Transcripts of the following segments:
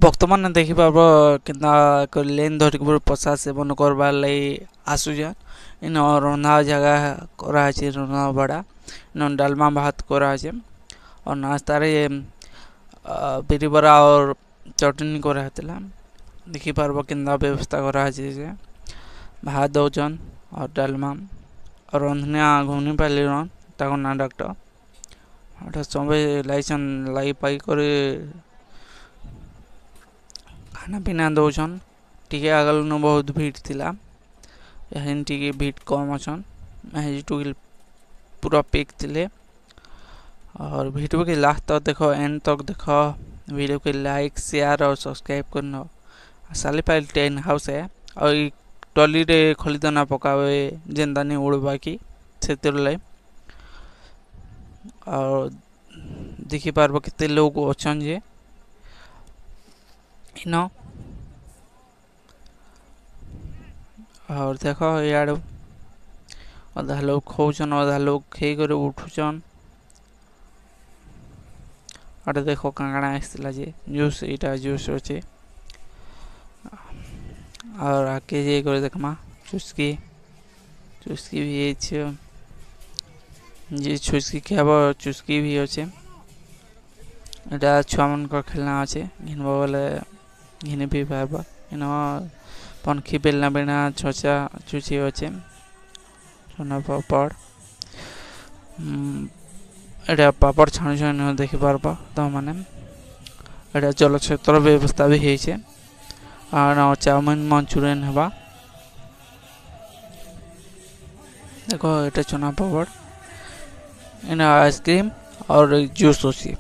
भक्त मैंने देखिपार केन्ता लेन धरिक प्रसाद सेवन करबार लगी आसुछन। इन रंधा जगह कराचे रंधा बड़ा इन डालमा भात कराचे और नाश्तार बिरी बरा और चटनी कराला। देखिपार केन्ता व्यवस्था कराचे भात दौचन और डालमा और रंधनिया घूमनी पाली ताको ना डॉक्टर सब लाइसन लाई पाई कर खाना पीना दौचन। टी आगल न बहुत भीड़ थिला यहाँ टी भीड़ कम अच्छन मैजिक पूरा पेक थिले और वीडियो के लास्ट तक देखो एंड तक देखो। वीडियो के लाइक शेयर और सब्सक्राइब करना। साली पाइल टेन हाउस है और टली रे खलीदना पकावे जेनता नहीं उड़वा की से और देखी पार्ब कितने लोग अच्छन जे इन और देख इे अधा लोग खोचन अधा लोग खे कर उठुचन। अरे देखो कांगड़ा आसला जे जूस इटा जूस अच्छे और आगे जे कर देखमा चुस्की चुस्की भी जे चुस्की खाब चुस्की भी अच्छे। छुआ मन खेलना अच्छे घिनब बोले घिने भी पारब। इन पंखी बेलना बेना छोचा चुची अच्छे सोना पापड़ एटा पापड़ छाणु छाणु देखी पारब तो मैंने एटा जलक्षेत्र व्यवस्था भी है और चाउमिन मंचूरियन हवा देखो एटा चना पापड़ इन आइसक्रीम और जूस अच्छी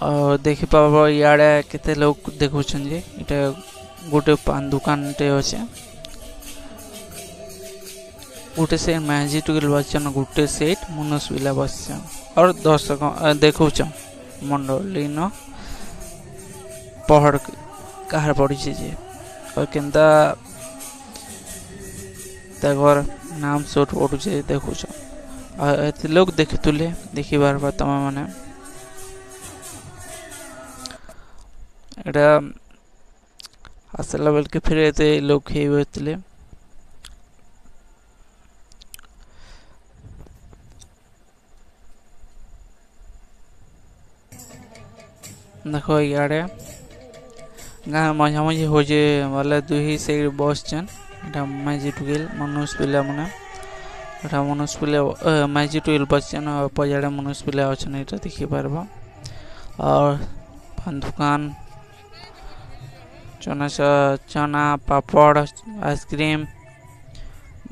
और देखी पाब इे केते लोग देखुछन जे इटा गोटे पान दुकान टे अच्छे गोटे सेट मैजिक बसन गोटे सेट मनुष पिला बसन और दर्शक देखुछन मंडली न पहाड़ कहार पड़ी जे और केन्ता तगर नाम शोट पड़ुचे देखुछ और लोग देखुले देखी बार तुम मैंने एटा आसला बेल के फिर एते लोग खेले देखो इे गाँ मझा मझी हो बोले दुही से बस चन मैजिक मनुष पिला मैंने मनुष पिला मैजिक बसन और पजाड़े मनुष पिला अच्छे ये देखी पार्ब और पान दुकान चना पापड़ आइसक्रीम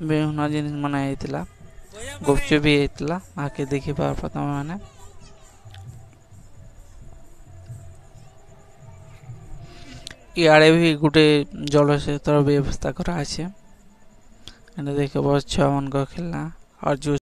विभिन्न जिन मन गुपचुप भी होता आके देखी पार्ब तुम मैंने इे भी गोटे जलक्षेत्र व्यवस्था कराचे देख बस छुआ मन खेलना और जो